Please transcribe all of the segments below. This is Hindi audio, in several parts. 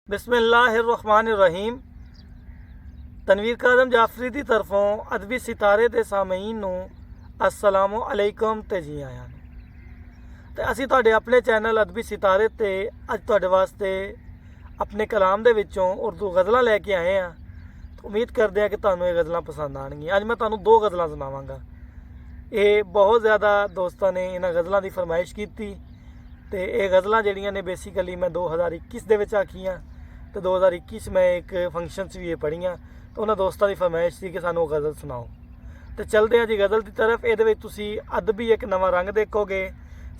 बिस्मिल्लाहिर्रहमानिर्रहीम। तनवीर काज़म जाफरी की तरफों अदबी सितारे के सामईन नूं अस्सलामु अलैकुम ते जी आया तो असी तुहाडे अपने चैनल अदबी सितारे ते अज तुहाडे वास्ते अपने कलाम दे विचों उर्दू गज़लां लैके आए हैं। तो उम्मीद करते हैं कि तुहानूं ये गज़लां पसंद आउणगीਆਂ। अज मैं तुहानूं दो गज़लां सुणावांगा। ये बहुत ज़्यादा दोस्तों ने इन्हां गज़लां की फरमाइश की तो ये गज़लां जिहड़ियां ने बेसिकली मैं 2021 दे विच आखियां तो 2021 में एक फंक्शन भी ये पढ़ियां तो उन्होंने दोस्तों की फरमाइश थी कि सानू गज़ल सुनाओ। तो चलते हैं जी गज़ल की तरफ। ये तुसी अदबी एक नवा रंग देखोगे।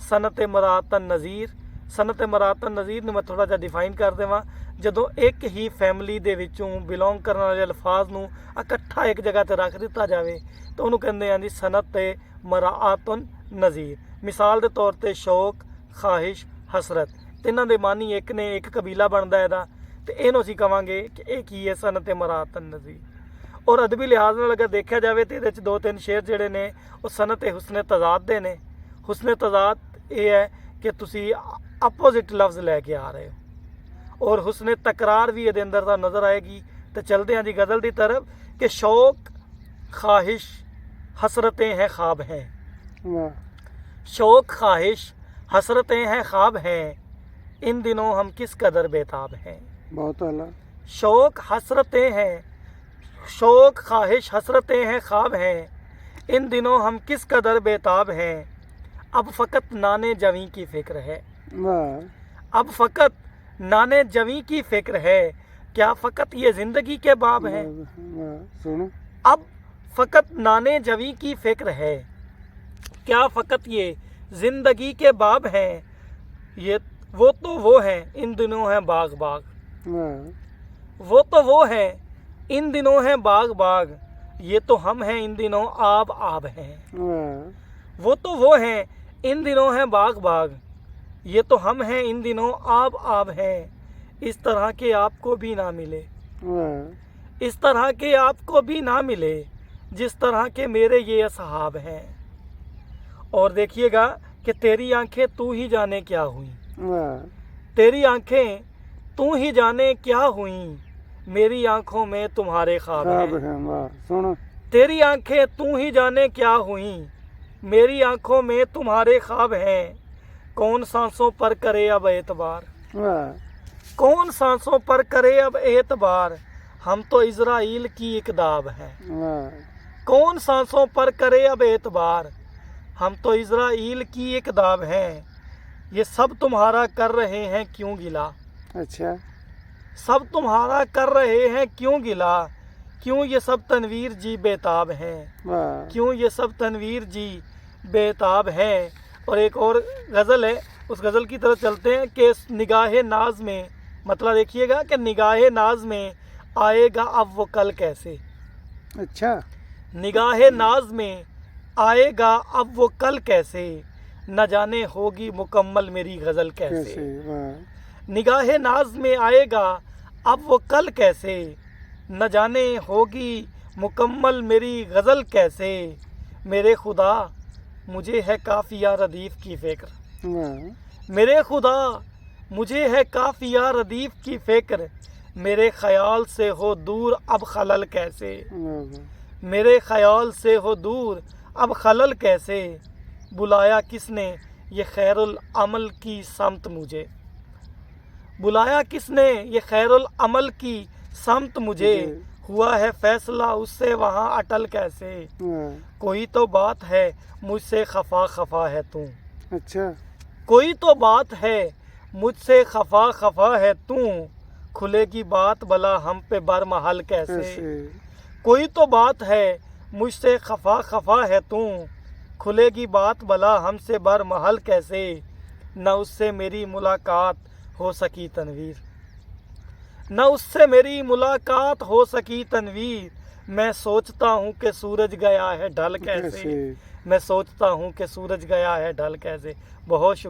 सनत मरातन नज़ीर। सनत मरातन नज़ीर मैं थोड़ा जा डिफाइन कर देवां। जदों एक ही फैमिली दे विचों बिलोंग करने वाले अल्फाज नूं इकट्ठा एक जगह ते रख दिता जाए तो उन्होंने कहते हैं जी सनत मरातन नज़ीर। मिसाल के तौर पर शौक, ख्वाहिश, हसरत, तिन्हां दे मानी एक ने, एक कबीला बनता है तो इनू असीं कहांगे कि एक ही है सनत मरातन नज़ीर। और अदबी लिहाज नाल अगर देखा जाए तो ये दो तीन शेर जिहड़े ने वो सनत हुस्न तज़ाद दे ने। हुस्न तज़ाद ये है कि तुसी अपोजिट लफ्ज़ लैके आ रहे हो और हुस्न तकरार भी ये अंदर तो नज़र आएगी। तो चलते हैं जी गज़ल की तरफ कि शौक, ख्वाहिश, हसरतें हैं, ख्वाब हैं। शौक, ख्वाहिश, हसरतें हैं, ख्वाब हैं, इन दिनों हम किस कदर बेताब हैं। बहुत आला। शौक हसरतें हैं, शौक ख्वाहिश हसरतें हैं, ख्वाब हैं, इन दिनों हम किस कदर बेताब हैं। अब फ़कत नाने जवी की फ़िक्र है। अब फ़कत नाने जवी की फ़िक्र है, क्या फ़कत ये ज़िंदगी के बाब हैं। सुनो। अब फ़कत नाने जवी की फ़िक्र है, क्या फ़कत ये ज़िंदगी के बाब हैं। ये वो तो वो हैं, इन दिनों हैं बाग बाग। वो तो वो हैं, इन दिनों हैं बाग बाग, ये तो हम हैं, इन दिनों आब आब हैं। वो तो वो हैं, इन दिनों हैं बाग बाग, ये तो हम हैं, इन दिनों आब आब हैं। इस तरह के आपको भी ना मिले, इस तरह के आपको भी ना मिले, जिस तरह के मेरे ये असहाब हैं। और देखिएगा कि तेरी आंखें तू ही जाने क्या हुई, तेरी आंखें तू ही जाने क्या हुई, मेरी आंखों में तुम्हारे ख्वाब हैं। तेरी आंखें तू ही जाने क्या हुई, मेरी आंखों में तुम्हारे ख्वाब हैं। कौन सांसों पर करे अब एतबार, कौन सांसों पर करे अब एतबार, हम तो इज़राइल की इकदाब हैं। कौन सांसों पर करे अब एतबार, हम तो इज़राइल की इकदाब हैं। ये सब तुम्हारा कर रहे हैं क्यों गिला। अच्छा। सब तुम्हारा कर रहे हैं क्यों गिला, क्यों ये सब तनवीर जी बेताब हैं। क्यों ये सब तनवीर जी बेताब हैं। और एक और गज़ल है, उस गज़ल की तरफ चलते हैं कि निगाह नाज में, मतलब देखिएगा कि निगाह नाज में आएगा अब वो कल कैसे। अच्छा। निगाह नाज में आएगा अब वो कल कैसे, न जाने होगी मुकम्मल मेरी गज़ल कैसे। निगाह नाज में आएगा अब वो कल कैसे, न जाने होगी मुकम्मल मेरी गज़ल कैसे। मेरे खुदा मुझे है काफ़िया रदीफ़ की फ़िक्र, मेरे खुदा मुझे है काफ़िया रदीफ़ की फ़िक्र, मेरे ख़याल से हो दूर अब खलल कैसे। मेरे ख़याल से हो दूर अब खलल कैसे, बुलाया किसने ये खैरुल अमल की समत मुझे। बुलाया किसने ये खैरुल अमल की समत मुझे, हुआ है फैसला उससे वहाँ अटल कैसे। कोई तो बात है मुझसे खफा खफा है तू। अच्छा। कोई तो बात है मुझसे खफा खफा है तू, खुलेगी बात भला हम पे बरमहल कैसे। कोई तो बात है मुझसे खफा खफा है तू, खुलेगी बात भला हमसे बरमहल कैसे। न उससे मेरी मुलाकात हो सकी तनवीर, न उससे मेरी मुलाकात हो सकी तनवीर, मैं सोचता हूँ कि सूरज गया है ढल कैसे। मैं सोचता हूँ कि सूरज गया है ढल कैसे। बहुत शुक्रिया।